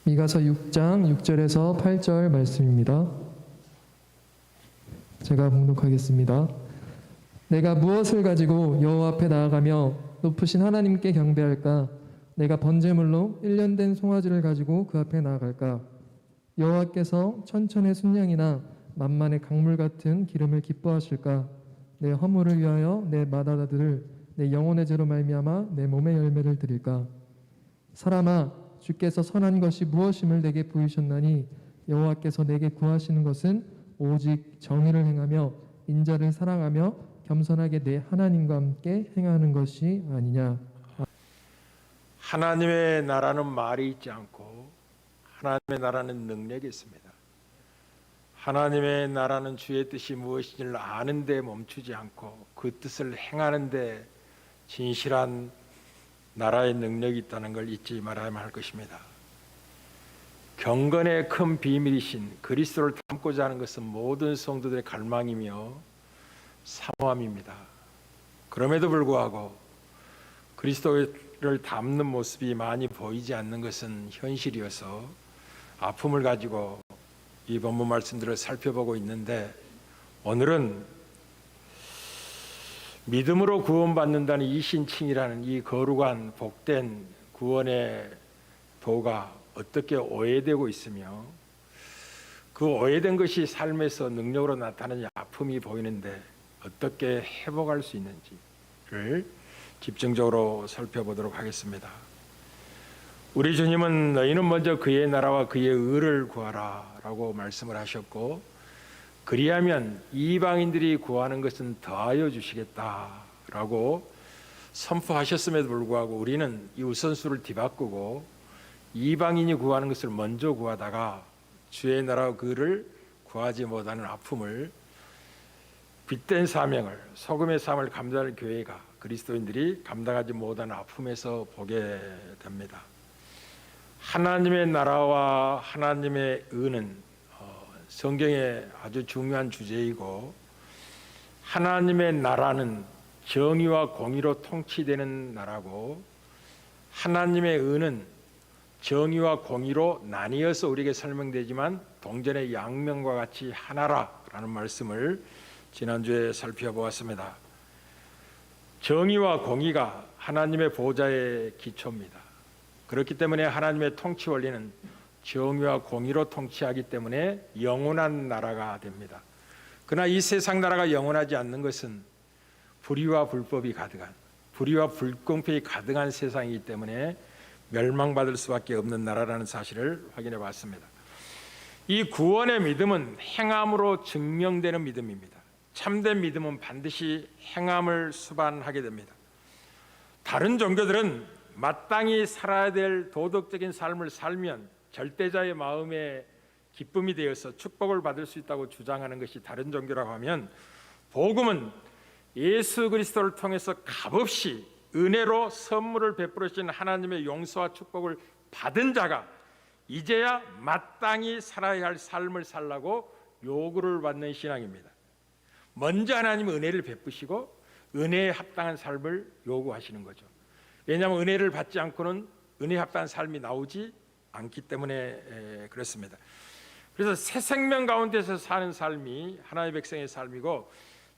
미가서 6장 6절에서 8절 말씀입니다. 제가 봉독하겠습니다. 내가 무엇을 가지고 여호와 앞에 나아가며 높으신 하나님께 경배할까? 내가 번제물로 1년 된 송아지를 가지고 그 앞에 나아갈까? 여호와께서 천천의 순양이나 만만의 강물 같은 기름을 기뻐하실까? 내 허물을 위하여 내 맏아들을 내 영혼의 죄로 말미암아 내 몸의 열매를 드릴까? 사람아, 주께서 선한 것이 무엇임을 내게 보이셨나니 여호와께서 내게 구하시는 것은 오직 정의를 행하며 인자를 사랑하며 겸손하게 내 하나님과 함께 행하는 것이 아니냐. 하나님의 나라는 말이 있지 않고 하나님의 나라는 능력이 있습니다. 하나님의 나라는 주의 뜻이 무엇인지를 아는 데 멈추지 않고 그 뜻을 행하는 데 진실한 나라의 능력이 있다는 걸 잊지 말아야만 할 것입니다. 경건의 큰 비밀이신 그리스도를 닮고자 하는 것은 모든 성도들의 갈망이며 사모함입니다. 그럼에도 불구하고 그리스도를 닮는 모습이 많이 보이지 않는 것은 현실이어서 아픔을 가지고 이 본문 말씀들을 살펴보고 있는데, 오늘은 믿음으로 구원받는다는 이신칭이라는 이 거룩한 복된 구원의 도가 어떻게 오해되고 있으며 그 오해된 것이 삶에서 능력으로 나타나는 아픔이 보이는데 어떻게 회복할 수 있는지를 집중적으로 살펴보도록 하겠습니다. 우리 주님은 너희는 먼저 그의 나라와 그의 의를 구하라 라고 말씀을 하셨고, 그리하면 이방인들이 구하는 것은 더하여 주시겠다라고 선포하셨음에도 불구하고 우리는 이 우선순위를 뒤바꾸고 이방인이 구하는 것을 먼저 구하다가 주의 나라와 그를 구하지 못하는 아픔을, 빛된 사명을, 소금의 삶을 감당할 교회가, 그리스도인들이 감당하지 못하는 아픔에서 보게 됩니다. 하나님의 나라와 하나님의 의는 성경의 아주 중요한 주제이고, 하나님의 나라는 정의와 공의로 통치되는 나라고, 하나님의 의는 정의와 공의로 나뉘어서 우리에게 설명되지만 동전의 양면과 같이 하나라라는 말씀을 지난주에 살펴보았습니다. 정의와 공의가 하나님의 보좌의 기초입니다. 그렇기 때문에 하나님의 통치 원리는 정의와 공의로 통치하기 때문에 영원한 나라가 됩니다. 그러나 이 세상 나라가 영원하지 않는 것은 불의와 불법이 가득한, 불의와 불공평이 가득한 세상이기 때문에 멸망받을 수밖에 없는 나라라는 사실을 확인해 봤습니다. 이 구원의 믿음은 행함으로 증명되는 믿음입니다. 참된 믿음은 반드시 행함을 수반하게 됩니다. 다른 종교들은 마땅히 살아야 될 도덕적인 삶을 살면 절대자의 마음에 기쁨이 되어서 축복을 받을 수 있다고 주장하는 것이 다른 종교라고 하면, 복음은 예수 그리스도를 통해서 값없이 은혜로 선물을 베풀으신 하나님의 용서와 축복을 받은 자가 이제야 마땅히 살아야 할 삶을 살라고 요구를 받는 신앙입니다. 먼저 하나님은 은혜를 베푸시고 은혜에 합당한 삶을 요구하시는 거죠. 왜냐하면 은혜를 받지 않고는 은혜에 합당한 삶이 나오지 않기 때문에 그렇습니다. 그래서 새 생명 가운데서 사는 삶이 하나님의 백성의 삶이고,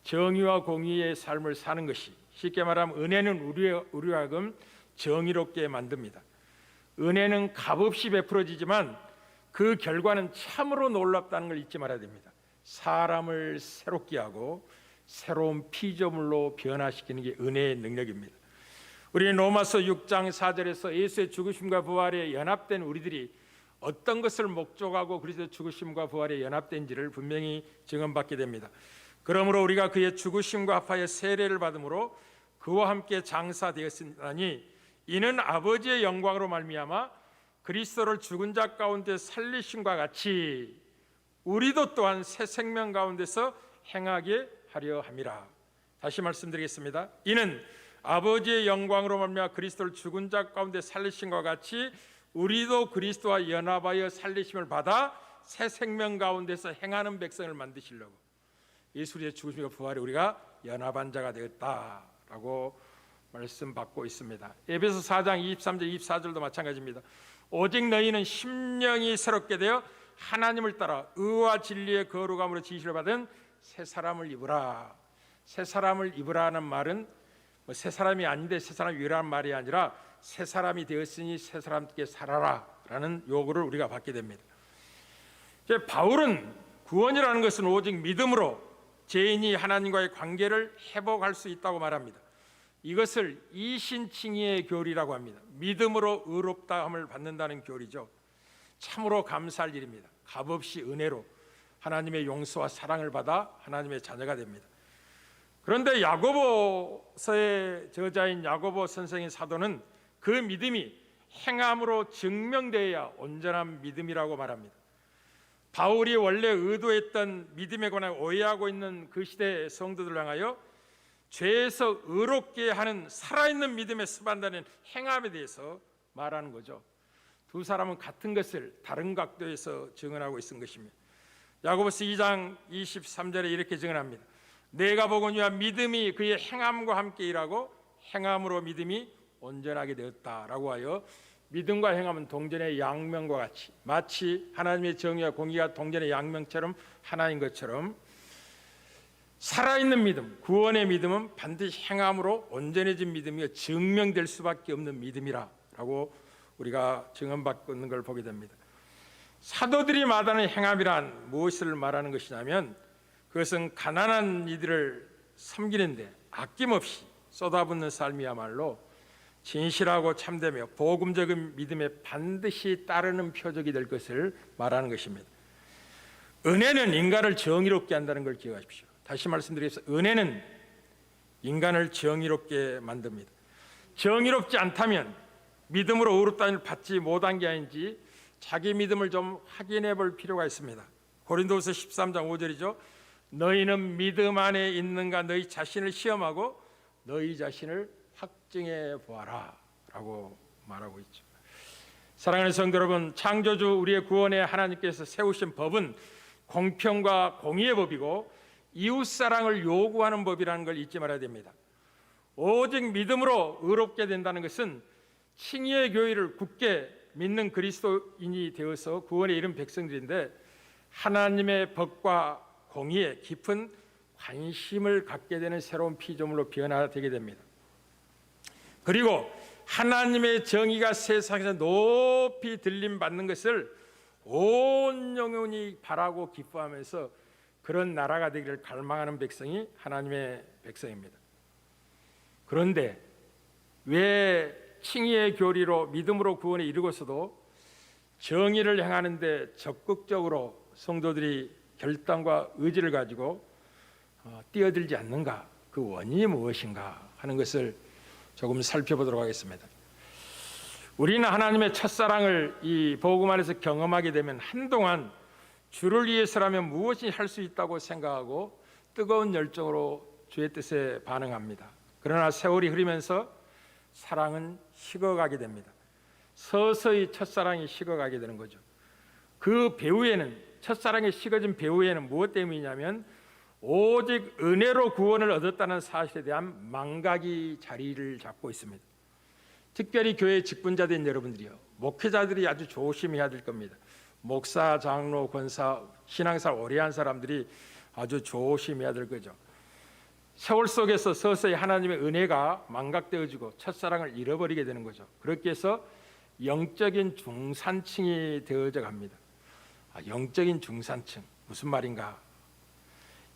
정의와 공의의 삶을 사는 것이, 쉽게 말하면 은혜는 우리와 하여금 정의롭게 만듭니다. 은혜는 값없이 베풀어지지만 그 결과는 참으로 놀랍다는 걸 잊지 말아야 됩니다. 사람을 새롭게 하고 새로운 피조물로 변화시키는 게 은혜의 능력입니다. 우리 로마서 6장 4절에서 예수의 죽으심과 부활에 연합된 우리들이 어떤 것을 목적하고 그리스도의 죽으심과 부활에 연합된지를 분명히 증언받게 됩니다. 그러므로 우리가 그의 죽으심과 합하여 세례를 받음으로 그와 함께 장사되었으니 이는 아버지의 영광으로 말미암아 그리스도를 죽은 자 가운데 살리심과 같이 우리도 또한 새 생명 가운데서 행하게 하려 함이라. 다시 말씀드리겠습니다. 이는 아버지의 영광으로 말미암아 그리스도를 죽은 자 가운데 살리심과 같이 우리도 그리스도와 연합하여 살리심을 받아 새 생명 가운데서 행하는 백성을 만드시려고, 예수의 죽으심과 부활에 우리가 연합한 자가 되었다라고 말씀받고 있습니다. 에베소 4장 23절 24절도 마찬가지입니다. 오직 너희는 심령이 새롭게 되어 하나님을 따라 의와 진리의 거룩함으로 지시를 받은 새 사람을 입으라. 새 사람을 입으라는 말은 새 사람이 아닌데 새 사람이 입으라는 말이 아니라 새 사람이 되었으니 새 사람께 살아라 라는 요구를 우리가 받게 됩니다. 이제 바울은 구원이라는 것은 오직 믿음으로 죄인이 하나님과의 관계를 회복할 수 있다고 말합니다. 이것을 이신칭의의 교리라고 합니다. 믿음으로 의롭다함을 받는다는 교리죠. 참으로 감사할 일입니다. 값없이 은혜로 하나님의 용서와 사랑을 받아 하나님의 자녀가 됩니다. 그런데 야고보서의 저자인 야고보 선생의 사도는 그 믿음이 행함으로 증명되어야 온전한 믿음이라고 말합니다. 바울이 원래 의도했던 믿음에 관해 오해하고 있는 그 시대의 성도들을 향하여 죄에서 의롭게 하는 살아있는 믿음에 습한다는 행함에 대해서 말하는 거죠. 두 사람은 같은 것을 다른 각도에서 증언하고 있는 것입니다. 야고보서 2장 23절에 이렇게 증언합니다. 내가 보거니와 믿음이 그의 행함과 함께 일하고 행함으로 믿음이 온전하게 되었다라고 하여 믿음과 행함은 동전의 양면과 같이 마치 하나님의 정의와 공의가 동전의 양면처럼 하나인 것처럼 살아있는 믿음, 구원의 믿음은 반드시 행함으로 온전해진 믿음이며 증명될 수밖에 없는 믿음이라고 우리가 증언받는 걸 보게 됩니다. 사도들이 말하는 행함이란 무엇을 말하는 것이냐면 그것은 가난한 이들을 섬기는데 아낌없이 쏟아붓는 삶이야말로 진실하고 참되며 복음적인 믿음에 반드시 따르는 표적이 될 것을 말하는 것입니다. 은혜는 인간을 정의롭게 한다는 걸 기억하십시오. 다시 말씀드리겠습니다. 은혜는 인간을 정의롭게 만듭니다. 정의롭지 않다면 믿음으로 의롭다함을 받지 못한 게 아닌지 자기 믿음을 좀 확인해 볼 필요가 있습니다. 고린도후서 13장 5절이죠. 너희는 믿음 안에 있는가 너희 자신을 시험하고 너희 자신을 확증해 보아라 라고 말하고 있죠. 사랑하는 성도 여러분, 창조주 우리의 구원에 하나님께서 세우신 법은 공평과 공의의 법이고 이웃사랑을 요구하는 법이라는 걸 잊지 말아야 됩니다. 오직 믿음으로 의롭게 된다는 것은 칭의의 교리를 굳게 믿는 그리스도인이 되어서 구원에 이른 백성들인데 하나님의 법과 공의에 깊은 관심을 갖게 되는 새로운 피조물로 변화되게 됩니다. 그리고 하나님의 정의가 세상에서 높이 들림받는 것을 온 영혼이 바라고 기뻐하면서 그런 나라가 되기를 갈망하는 백성이 하나님의 백성입니다. 그런데 왜 칭의의 교리로 믿음으로 구원에 이르고서도 정의를 행하는데 적극적으로 성도들이 결단과 의지를 가지고 뛰어들지 않는가? 그 원인이 무엇인가 하는 것을 조금 살펴보도록 하겠습니다. 우리는 하나님의 첫사랑을 이 복음 안에서 경험하게 되면 한동안 주를 위해서라면 무엇이 할 수 있다고 생각하고 뜨거운 열정으로 주의 뜻에 반응합니다. 그러나 세월이 흐르면서 사랑은 식어가게 됩니다. 서서히 첫사랑이 식어가게 되는 거죠. 그 배후에는 첫사랑이 식어진 배후에는 무엇 때문이냐면 오직 은혜로 구원을 얻었다는 사실에 대한 망각이 자리를 잡고 있습니다. 특별히 교회 직분자된 여러분들이요, 목회자들이 아주 조심해야 될 겁니다. 목사, 장로, 권사, 신앙생활 오래 한 사람들이 아주 조심해야 될 거죠. 세월 속에서 서서히 하나님의 은혜가 망각되어지고 첫사랑을 잃어버리게 되는 거죠. 그렇게 해서 영적인 중산층이 되어져 갑니다. 영적인 중산층, 무슨 말인가?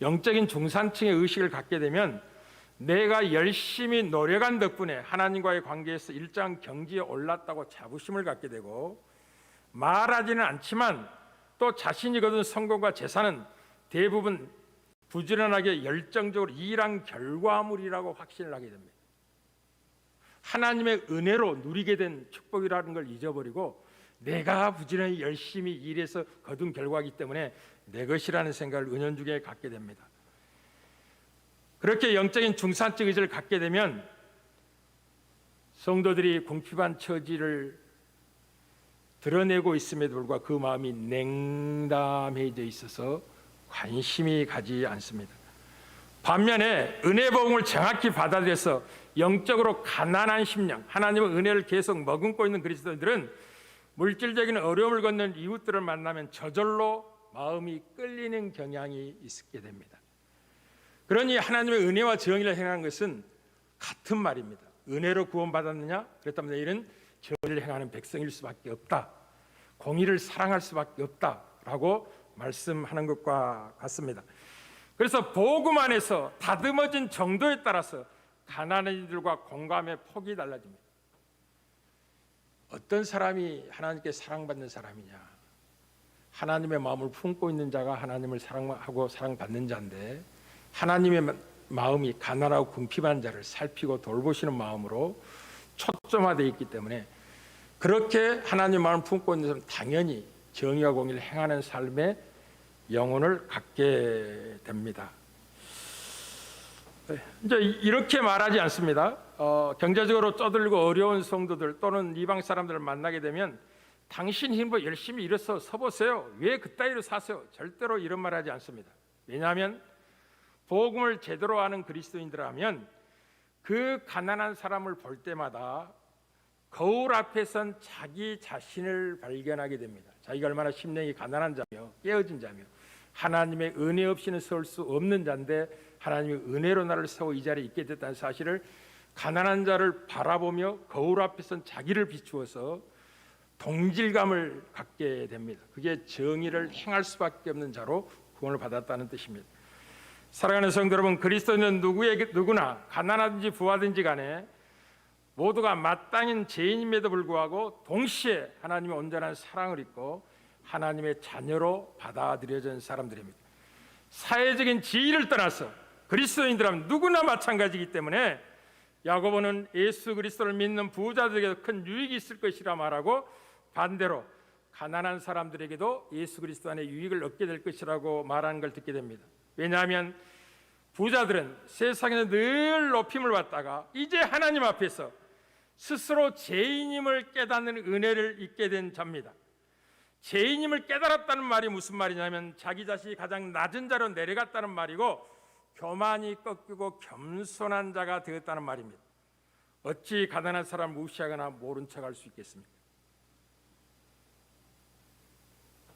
영적인 중산층의 의식을 갖게 되면 내가 열심히 노력한 덕분에 하나님과의 관계에서 일정 경지에 올랐다고 자부심을 갖게 되고 말하지는 않지만 또 자신이 거둔 성공과 재산은 대부분 부지런하게 열정적으로 일한 결과물이라고 확신을 하게 됩니다. 하나님의 은혜로 누리게 된 축복이라는 걸 잊어버리고 내가 부지런히 열심히 일해서 거둔 결과이기 때문에 내 것이라는 생각을 은연중에 갖게 됩니다. 그렇게 영적인 중산층 의지를 갖게 되면 성도들이 궁핍한 처지를 드러내고 있음에도 불구하고 그 마음이 냉담해져 있어서 관심이 가지 않습니다. 반면에 은혜 복음을 정확히 받아들여서 영적으로 가난한 심령, 하나님의 은혜를 계속 머금고 있는 그리스도인들은 물질적인 어려움을 겪는 이웃들을 만나면 저절로 마음이 끌리는 경향이 있게 됩니다. 그러니 하나님의 은혜와 정의를 행하는 것은 같은 말입니다. 은혜로 구원받았느냐? 그렇다면 너희는 정의를 행하는 백성일 수밖에 없다. 공의를 사랑할 수밖에 없다라고 말씀하는 것과 같습니다. 그래서 복음 안에서 다듬어진 정도에 따라서 가난한 이들과 공감의 폭이 달라집니다. 어떤 사람이 하나님께 사랑받는 사람이냐? 하나님의 마음을 품고 있는 자가 하나님을 사랑하고 사랑받는 자인데, 하나님의 마음이 가난하고 궁핍한 자를 살피고 돌보시는 마음으로 초점화되어 있기 때문에 그렇게 하나님의 마음을 품고 있는 사람은 당연히 정의와 공의를 행하는 삶의 영혼을 갖게 됩니다. 이제 이렇게 말하지 않습니다. 경제적으로 쪼들리고 어려운 성도들 또는 이방 사람들을 만나게 되면 당신 힘으로 열심히 일어서 서보세요. 왜 그따위로 사세요? 절대로 이런 말 하지 않습니다. 왜냐하면 복음을 제대로 아는 그리스도인들이라면 그 가난한 사람을 볼 때마다 거울 앞에 선 자기 자신을 발견하게 됩니다. 자기가 얼마나 심령이 가난한 자며 깨어진 자며 하나님의 은혜 없이는 설 수 없는 자인데 하나님의 은혜로 나를 세워 이 자리에 있게 됐다는 사실을 가난한 자를 바라보며 거울 앞에 선 자기를 비추어서 동질감을 갖게 됩니다. 그게 정의를 행할 수밖에 없는 자로 구원을 받았다는 뜻입니다. 사랑하는 성도 여러분, 그리스도인은 누구나 가난하든지 부하든지 간에 모두가 마땅한 죄인임에도 불구하고 동시에 하나님의 온전한 사랑을 입고 하나님의 자녀로 받아들여진 사람들입니다. 사회적인 지위를 떠나서 그리스도인들은 누구나 마찬가지이기 때문에 야고보는 예수 그리스도를 믿는 부자들에게도 큰 유익이 있을 것이라 말하고, 반대로 가난한 사람들에게도 예수 그리스도 안에 유익을 얻게 될 것이라고 말하는 걸 듣게 됩니다. 왜냐하면 부자들은 세상에서 늘 높임을 받다가 이제 하나님 앞에서 스스로 죄인임을 깨닫는 은혜를 입게 된 자입니다. 죄인임을 깨달았다는 말이 무슨 말이냐면 자기 자신이 가장 낮은 자로 내려갔다는 말이고 교만이 꺾이고 겸손한 자가 되었다는 말입니다. 어찌 가난한 사람을 무시하거나 모른 척할 수 있겠습니까?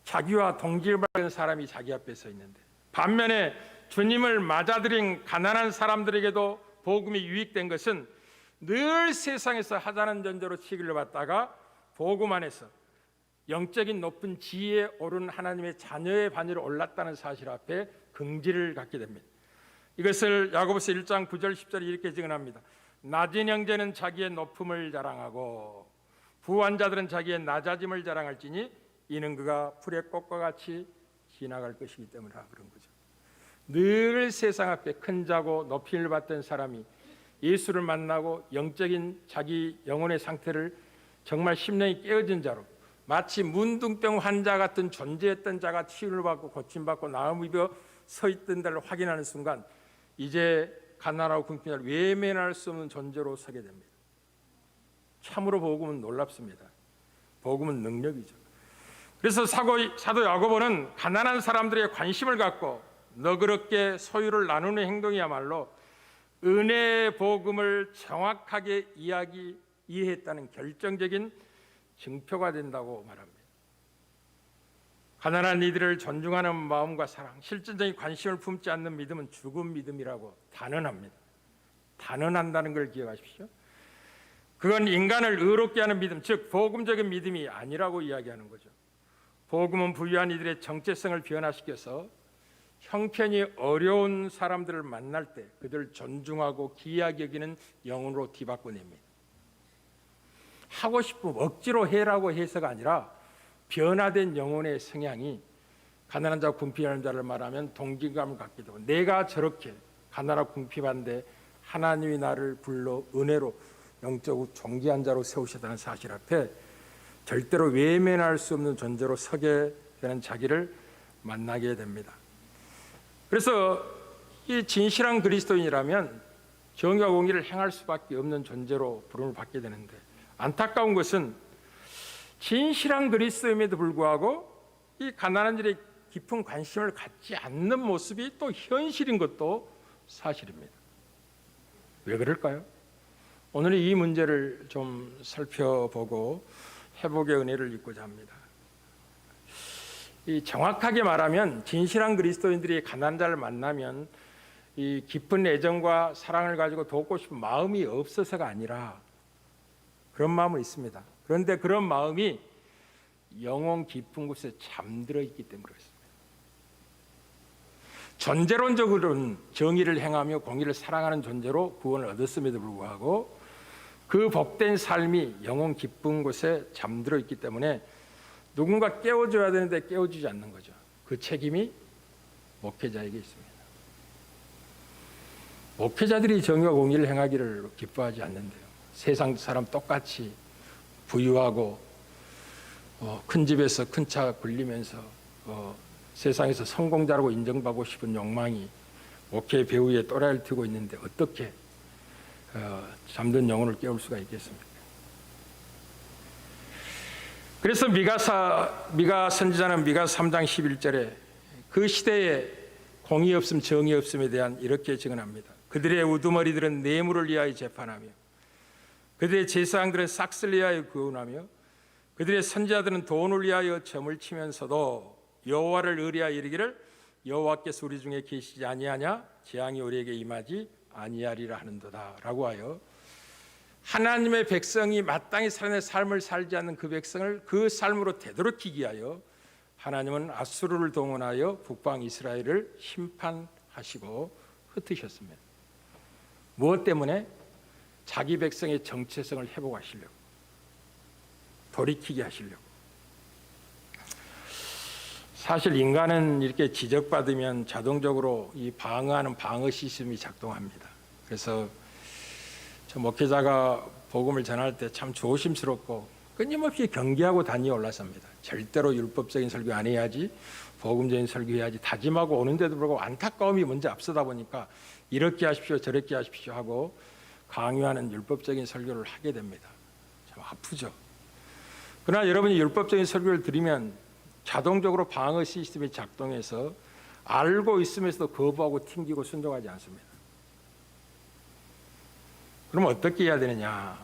자기와 동질받은 사람이 자기 앞에 서 있는데, 반면에 주님을 맞아들인 가난한 사람들에게도 복음이 유익된 것은 늘 세상에서 하찮은 존재로 취급을 받다가 복음 안에서 영적인 높은 지위에 오른 하나님의 자녀의 반열에 올랐다는 사실 앞에 긍지를 갖게 됩니다. 이것을 야고보서 1장 9절 10절에 이렇게 증언합니다. 낮은 형제는 자기의 높음을 자랑하고 부한 자들은 자기의 낮아짐을 자랑할지니 이는 그가 풀의 꽃과 같이 지나갈 것이기 때문이라 그런 거죠. 늘 세상 앞에 큰 자고 높임을 받던 사람이 예수를 만나고 영적인 자기 영혼의 상태를 정말 심령이 깨어진 자로 마치 문둥병 환자 같은 존재했던 자가 치유를 받고 고침받고 나음을 입어 서 있던 데를 확인하는 순간 이제 가난하고 궁핍을 외면할 수 없는 존재로 서게 됩니다. 참으로 복음은 놀랍습니다. 복음은 능력이죠. 그래서 사도 야고보는 가난한 사람들에게 관심을 갖고 너그럽게 소유를 나누는 행동이야말로 은혜의 복음을 정확하게 이해했다는 결정적인 증표가 된다고 말합니다. 가난한 이들을 존중하는 마음과 사랑, 실질적인 관심을 품지 않는 믿음은 죽은 믿음이라고 단언합니다. 단언한다는 걸 기억하십시오. 그건 인간을 의롭게 하는 믿음, 즉 복음적인 믿음이 아니라고 이야기하는 거죠. 복음은 부유한 이들의 정체성을 변화시켜서 형편이 어려운 사람들을 만날 때 그들을 존중하고 귀하게 여기는 영혼으로 뒤바꿔냅니다. 하고 싶으면 억지로 해라고 해서가 아니라 변화된 영혼의 성향이 가난한 자와 궁핍한 자를 말하면 동질감을 갖게 되고, 내가 저렇게 가난하고 궁핍한데 하나님이 나를 불러 은혜로 영적으로 존귀한 자로 세우셨다는 사실 앞에 절대로 외면할 수 없는 존재로 서게 되는 자기를 만나게 됩니다. 그래서 이 진실한 그리스도인이라면 정의와 공의를 행할 수밖에 없는 존재로 부름을 받게 되는데, 안타까운 것은 진실한 그리스도임에도 불구하고 이 가난한 일에 깊은 관심을 갖지 않는 모습이 또 현실인 것도 사실입니다. 왜 그럴까요? 오늘 이 문제를 좀 살펴보고 회복의 은혜를 입고자 합니다. 이 정확하게 말하면 진실한 그리스도인들이 가난한 자를 만나면 이 깊은 애정과 사랑을 가지고 돕고 싶은 마음이 없어서가 아니라 그런 마음은 있습니다. 그런데 그런 마음이 영혼 깊은 곳에 잠들어 있기 때문에 그렇습니다. 존재론적으로는 정의를 행하며 공의를 사랑하는 존재로 구원을 얻었음에도 불구하고 그 복된 삶이 영혼 깊은 곳에 잠들어 있기 때문에 누군가 깨워줘야 되는데 깨워주지 않는 거죠. 그 책임이 목회자에게 있습니다. 목회자들이 정의와 공의를 행하기를 기뻐하지 않는데요. 세상 사람 똑같이 부유하고 큰 집에서 큰 차 굴리면서 세상에서 성공자라고 인정받고 싶은 욕망이 목회 배우의 또라이를 튀고 있는데 어떻게 잠든 영혼을 깨울 수가 있겠습니까? 그래서 미가 선지자는 미가서 3장 11절에 그 시대에 공의 없음 정의 없음에 대한 이렇게 증언합니다. 그들의 우두머리들은 뇌물을 위하여 재판하며 그들의 제사장들은 싹쓸 위하여 구원하며 그들의 선지자들은 돈을 위하여 점을 치면서도 여호와를 의뢰하여 이르기를 여호와께서 우리 중에 계시지 아니하냐 재앙이 우리에게 임하지 아니하리라 하는도다 라고 하여 하나님의 백성이 마땅히 살아내 삶을 살지 않는 그 백성을 그 삶으로 되돌이키기 위하여 하나님은 아수르를 동원하여 북방 이스라엘을 심판하시고 흩으셨습니다. 무엇 때문에? 자기 백성의 정체성을 회복하시려고, 돌이키게 하시려고. 사실 인간은 이렇게 지적받으면 자동적으로 이 방어하는 방어 시스템이 작동합니다. 그래서 저 목회자가 복음을 전할 때 참 조심스럽고 끊임없이 경계하고 단위에 올라섭니다. 절대로 율법적인 설교 안 해야지, 복음적인 설교해야지 다짐하고 오는데도 불구하고 안타까움이 먼저 앞서다 보니까 이렇게 하십시오 저렇게 하십시오 하고 강요하는 율법적인 설교를 하게 됩니다. 참 아프죠. 그러나 여러분이 율법적인 설교를 들으면 자동적으로 방어 시스템이 작동해서 알고 있으면서도 거부하고 튕기고 순종하지 않습니다. 그럼 어떻게 해야 되느냐?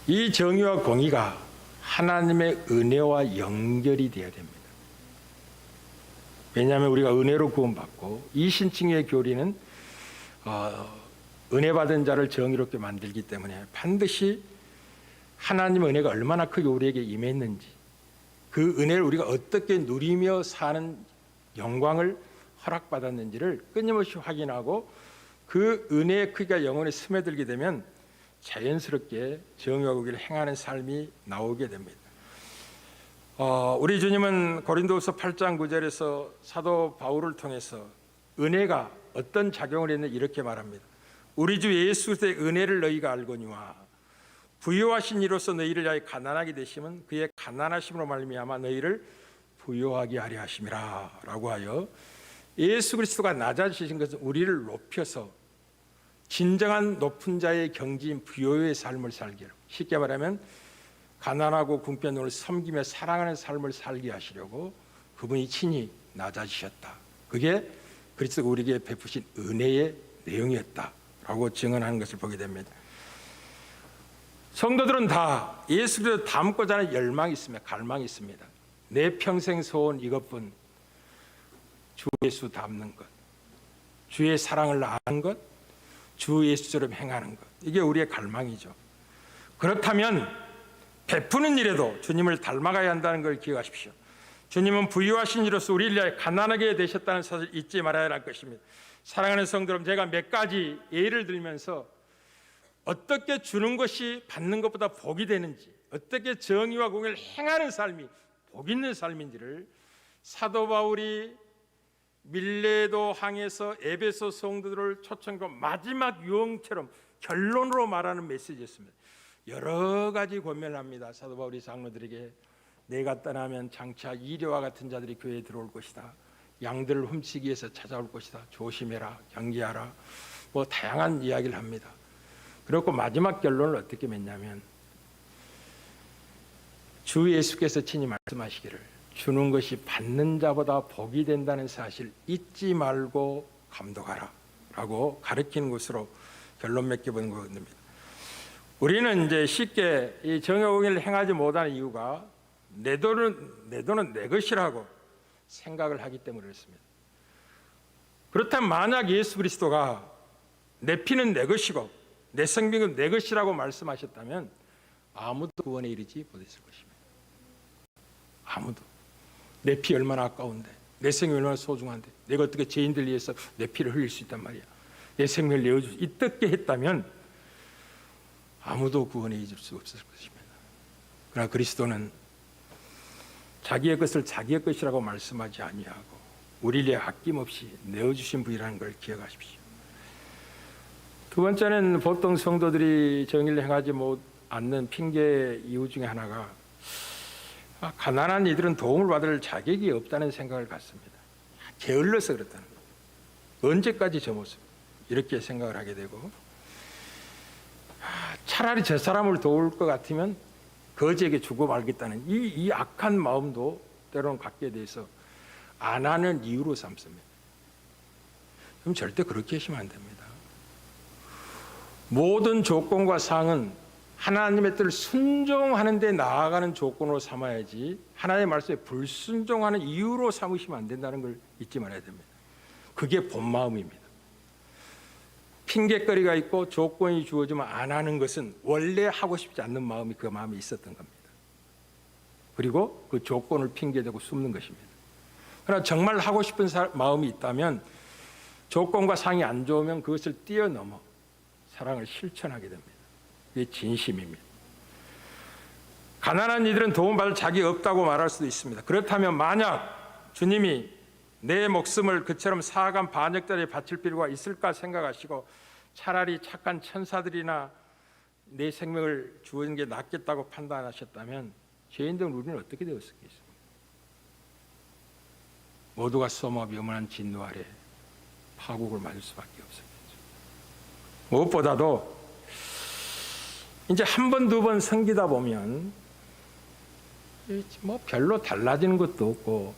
이 정의와 공의가 하나님의 은혜와 연결이 되어야 됩니다. 왜냐하면 우리가 은혜로 구원받고 이 신칭의 교리는 은혜 받은 자를 정의롭게 만들기 때문에 반드시 하나님의 은혜가 얼마나 크게 우리에게 임했는지 그 은혜를 우리가 어떻게 누리며 사는 영광을 허락받았는지를 끊임없이 확인하고 그 은혜의 크기가 영혼에 스며들게 되면 자연스럽게 정의와 공의를 행하는 삶이 나오게 됩니다. 우리 주님은 고린도후서 8장 9절에서 사도 바울을 통해서 은혜가 어떤 작용을 했는지 이렇게 말합니다. 우리 주 예수 그리스도의 은혜를 너희가 알거니와 부요하신 이로서 너희를 위하여 가난하게 되심은 그의 가난하심으로 말미암아 너희를 부요하게 하려 하심이라 라고 하여 예수 그리스도가 낮아지신 것은 우리를 높여서 진정한 높은 자의 경지인 부요의 삶을 살게 하고 쉽게 말하면 가난하고 궁핍을 섬기며 사랑하는 삶을 살게 하시려고 그분이 친히 낮아지셨다. 그게 그리스도가 우리에게 베푸신 은혜의 내용이었다라고 증언하는 것을 보게 됩니다. 성도들은 다 예수 그리스도 닮고자 하는 열망이 있습니다. 갈망이 있습니다. 내 평생 소원 이것뿐, 주 예수 닮는 것, 주의 사랑을 아는 것, 주 예수처럼 행하는 것, 이게 우리의 갈망이죠. 그렇다면 베푸는 일에도 주님을 닮아가야 한다는 걸 기억하십시오. 주님은 부유하신 이로서 우리를 위하여 가난하게 되셨다는 사실을 잊지 말아야 할 것입니다. 사랑하는 성도 여러분, 제가 몇 가지 예를 들면서 어떻게 주는 것이 받는 것보다 복이 되는지, 어떻게 정의와 공의를 행하는 삶이 복 있는 삶인지를 사도 바울이 밀레도 항에서 에베소 성도들을 초청하고 마지막 유언처럼 결론으로 말하는 메시지였습니다. 여러 가지 권면을 합니다. 사도 바울이 장로들에게 내가 떠나면 장차 이리와 같은 자들이 교회에 들어올 것이다. 양들을 훔치기 위해서 찾아올 것이다. 조심해라, 경계하라. 뭐 다양한 이야기를 합니다. 그리고 마지막 결론을 어떻게 맺냐면 주 예수께서 친히 말씀하시기를 주는 것이 받는 자보다 복이 된다는 사실 잊지 말고 감독하라 라고 가르치는 것으로 결론 맺게 보는 겁니다. 우리는 이제 쉽게 이 정의와 공의를 행하지 못하는 이유가 내 돈은 내 것이라고 생각을 하기 때문에 그렇습니다. 그렇다면 만약 예수 그리스도가 내 피는 내 것이고 내 생명은 내 것이라고 말씀하셨다면 아무도 구원에 이르지 못했을 것입니다. 아무도. 내 피 얼마나 아까운데, 내 생명이 얼마나 소중한데, 내가 어떻게 죄인들 위해서 내 피를 흘릴 수 있단 말이야. 내 생명을 내어줄 수 있게 했다면 아무도 구원에 이를 수 없을 것입니다. 그러나 그리스도는 자기의 것을 자기의 것이라고 말씀하지 아니하고 우리를 위해 아낌없이 내어주신 분이라는 걸 기억하십시오. 두 번째는 보통 성도들이 정의를 행하지 않는 핑계 이유 중에 하나가 가난한 이들은 도움을 받을 자격이 없다는 생각을 갖습니다. 게을러서 그렇다는 거예요. 언제까지 저 모습 이렇게 생각을 하게 되고 차라리 저 사람을 도울 것 같으면 거지에게 주고 말겠다는 이 악한 마음도 때로는 갖게 돼서 안 하는 이유로 삼습니다. 그럼 절대 그렇게 하시면 안 됩니다. 모든 조건과 사항은 하나님의 뜻을 순종하는 데 나아가는 조건으로 삼아야지 하나님의 말씀에 불순종하는 이유로 삼으시면 안 된다는 걸 잊지 말아야 됩니다. 그게 본 마음입니다. 핑계거리가 있고 조건이 주어지면 안 하는 것은 원래 하고 싶지 않는 마음이 그 마음에 있었던 겁니다. 그리고 그 조건을 핑계대고 숨는 것입니다. 그러나 정말 하고 싶은 마음이 있다면 조건과 상이 안 좋으면 그것을 뛰어넘어 사랑을 실천하게 됩니다. 그게 진심입니다. 가난한 이들은 도움받을 자격이 없다고 말할 수도 있습니다. 그렇다면 만약 주님이 내 목숨을 그처럼 사악한 반역자에 바칠 필요가 있을까 생각하시고 차라리 착한 천사들이나 내 생명을 주는 게 낫겠다고 판단하셨다면 죄인된 우리는 어떻게 되었겠습니까? 모두가 쏘마 위험한 진노 아래 파국을 맞을 수밖에 없었겠죠. 무엇보다도 이제 한 번, 두 번 섬기다 보면 뭐 별로 달라지는 것도 없고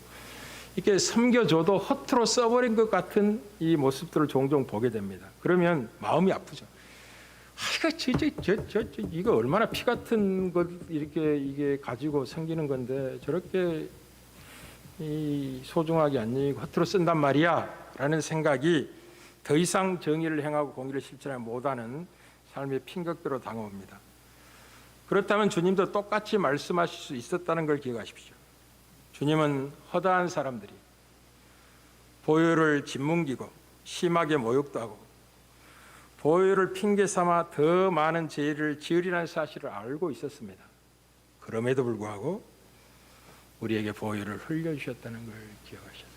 이렇게 섬겨줘도 허투루 써버린 것 같은 이 모습들을 종종 보게 됩니다. 그러면 마음이 아프죠. 이거 얼마나 피 같은 것 이렇게 이게 가지고 섬기는 건데 저렇게 이 소중하게 안 여기고 허투루 쓴단 말이야 라는 생각이 더 이상 정의를 행하고 공의를 실천하지 못하는 삶의 핑계대로 다가옵니다. 그렇다면 주님도 똑같이 말씀하실 수 있었다는 걸 기억하십시오. 주님은 허다한 사람들이 보혈을 짓뭉기고 심하게 모욕도 하고 보혈을 핑계 삼아 더 많은 죄를 지으리라는 사실을 알고 있었습니다. 그럼에도 불구하고 우리에게 보혈을 흘려주셨다는 걸 기억하셔야 됩니다.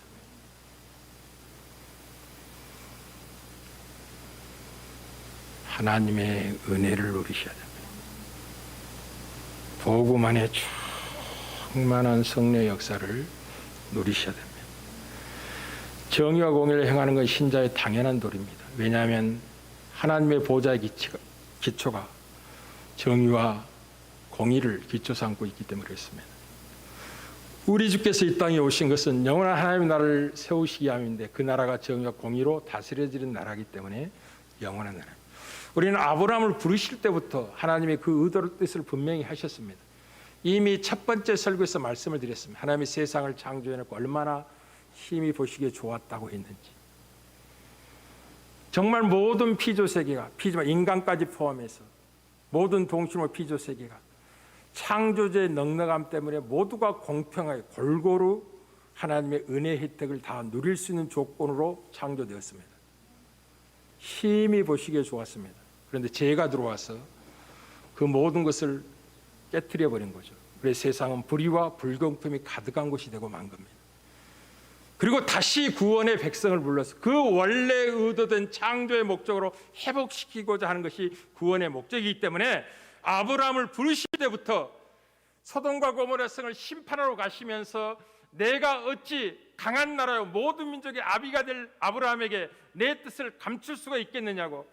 하나님의 은혜를 누리셔야 됩니다. 복음 안에 충만한 성령의 역사를 누리셔야 됩니다. 정의와 공의를 행하는 것이 신자의 당연한 도리입니다. 왜냐하면 하나님의 보좌의 기초가 정의와 공의를 기초 삼고 있기 때문에 그렇습니다. 우리 주께서 이 땅에 오신 것은 영원한 하나님의 나라를 세우시기 위함인데 그 나라가 정의와 공의로 다스려지는 나라이기 때문에 영원한 나라입니다. 우리는 아브라함을 부르실 때부터 하나님의 그 의도를 뜻을 분명히 하셨습니다. 이미 첫 번째 설교에서 말씀을 드렸습니다. 하나님이 세상을 창조해놓고 얼마나 힘이 보시기에 좋았다고 했는지. 정말 모든 피조세계가, 인간까지 포함해서 모든 동식물 피조세계가 창조주의 넉넉함 때문에 모두가 공평하게 골고루 하나님의 은혜 혜택을 다 누릴 수 있는 조건으로 창조되었습니다. 힘이 보시기에 좋았습니다. 그런데 죄가 들어와서 그 모든 것을 깨트려 버린 거죠. 그래서 세상은 불의와 불공평이 가득한 곳이 되고 만 겁니다. 그리고 다시 구원의 백성을 불러서 그 원래 의도된 창조의 목적으로 회복시키고자 하는 것이 구원의 목적이기 때문에 아브라함을 부르실 때부터 소돔과 고모라 성을 심판하러 가시면서 내가 어찌 강한 나라요 모든 민족의 아비가 될 아브라함에게 내 뜻을 감출 수가 있겠느냐고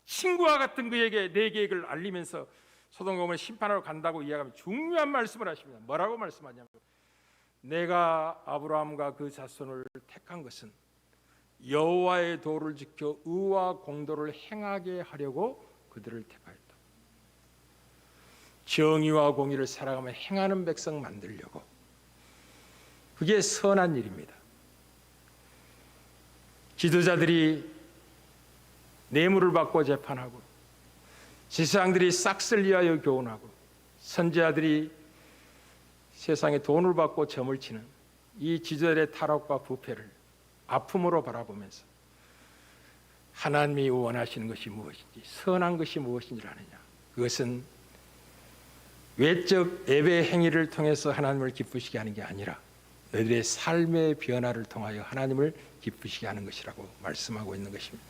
친구와 같은 그에게 내 계획을 알리면서 소돔과 고모라 심판하러 간다고 이야기하면 중요한 말씀을 하십니다. 뭐라고 말씀하냐면 내가 아브라함과 그 자손을 택한 것은 여호와의 도를 지켜 의와 공도를 행하게 하려고 그들을 택하였다. 정의와 공의를 살아가며 행하는 백성 만들려고. 그게 선한 일입니다. 지도자들이 뇌물을 받고 재판하고, 지사장들이 싹쓸 위하여 교훈하고, 선지자들이 세상에 돈을 받고 점을 치는 이 지도자들의 타락과 부패를 아픔으로 바라보면서 하나님이 원하시는 것이 무엇인지, 선한 것이 무엇인지를 아느냐. 그것은 외적 예배 행위를 통해서 하나님을 기쁘시게 하는 게 아니라 너희들의 삶의 변화를 통하여 하나님을 기쁘시게 하는 것이라고 말씀하고 있는 것입니다.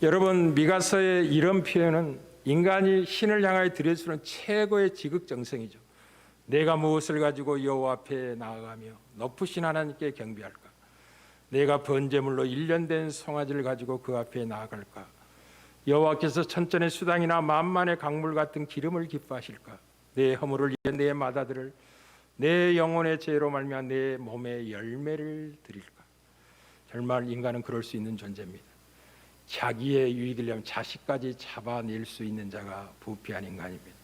여러분, 미가서의 이런 표현은 인간이 신을 향하여 드릴 수 있는 최고의 지극정성이죠. 내가 무엇을 가지고 여호와 앞에 나아가며 높으신 하나님께 경배할까? 내가 번제물로 1년 된 송아지를 가지고 그 앞에 나아갈까? 여호와께서 천천의 수당이나 만만의 강물 같은 기름을 기뻐하실까? 내 허물을 위해 내 마다들을, 내 영혼의 죄로 말미암아 내 몸의 열매를 드릴까? 정말 인간은 그럴 수 있는 존재입니다. 자기의 유익을 위하면 자식까지 잡아낼 수 있는 자가 부패한 인간입니다.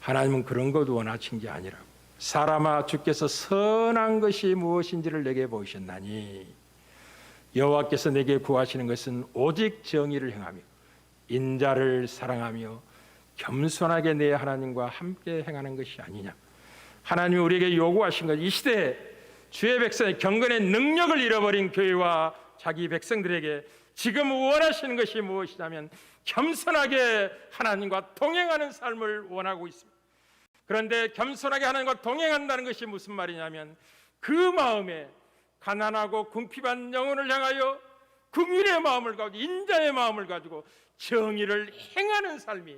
하나님은 그런 것 원하신 게 아니라고. 사람아, 주께서 선한 것이 무엇인지를 내게 보이셨나니 여호와께서 내게 구하시는 것은 오직 정의를 행하며 인자를 사랑하며 겸손하게 내 하나님과 함께 행하는 것이 아니냐. 하나님이 우리에게 요구하신 것, 이 시대에 주의 백성의 경건의 능력을 잃어버린 교회와 자기 백성들에게 지금 원하시는 것이 무엇이냐면 겸손하게 하나님과 동행하는 삶을 원하고 있습니다. 그런데 겸손하게 하나님과 동행한다는 것이 무슨 말이냐면 그 마음에 가난하고 궁핍한 영혼을 향하여 긍휼의 마음을 가지고 인자의 마음을 가지고 정의를 행하는 삶이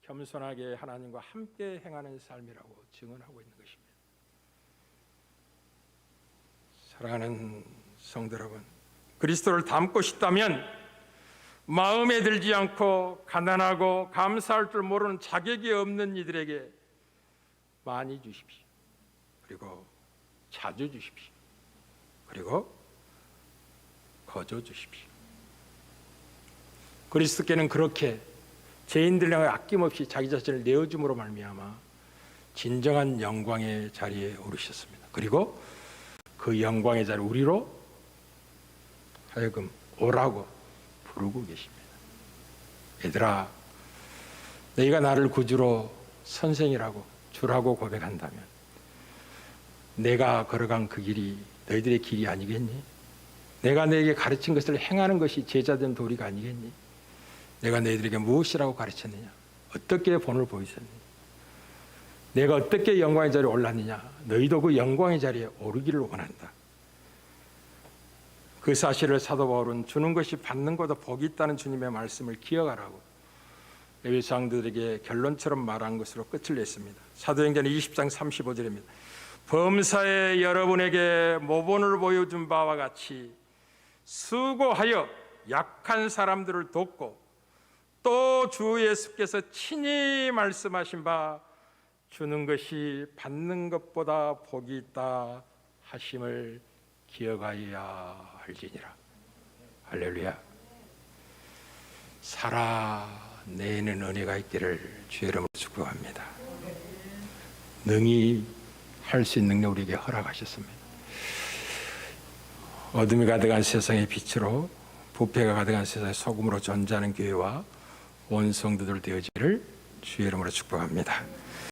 겸손하게 하나님과 함께 행하는 삶이라고 증언하고 있는 것입니다. 사랑하는 성도 여러분, 그리스도를 닮고 싶다면 마음에 들지 않고 가난하고 감사할 줄 모르는 자격이 없는 이들에게 많이 주십시오. 그리고 자주 주십시오. 그리고 거저 주십시오. 그리스도께는 그렇게 죄인들 향해 아낌없이 자기 자신을 내어줌으로 말미암아 진정한 영광의 자리에 오르셨습니다. 그리고 그 영광의 자리 우리로 하여금 오라고 부르고 계십니다. 얘들아, 너희가 나를 구주로 선생이라고 주라고 고백한다면 내가 걸어간 그 길이 너희들의 길이 아니겠니? 내가 너에게 가르친 것을 행하는 것이 제자된 도리가 아니겠니? 내가 너희들에게 무엇이라고 가르쳤느냐? 어떻게 본을 보이셨느냐? 내가 어떻게 영광의 자리에 올랐느냐? 너희도 그 영광의 자리에 오르기를 원한다. 그 사실을 사도 바울은 주는 것이 받는 것보다 복이 있다는 주님의 말씀을 기억하라고 레위 사장들에게 결론처럼 말한 것으로 끝을 냈습니다. 사도행전 20장 35절입니다. 범사에 여러분에게 모본을 보여준 바와 같이 수고하여 약한 사람들을 돕고 또 주 예수께서 친히 말씀하신 바 주는 것이 받는 것보다 복이 있다 하심을 기억하여야 할지니라. 할렐루야. 살아내는 은혜가 있기를 주의 이름으로 축복합니다. 능히 할 수 있는 능력 우리에게 허락하셨습니다. 어둠이 가득한 세상의 빛으로 부패가 가득한 세상의 소금으로 존재하는 교회와 온 성도들 되어지기를 주의 이름으로 축복합니다.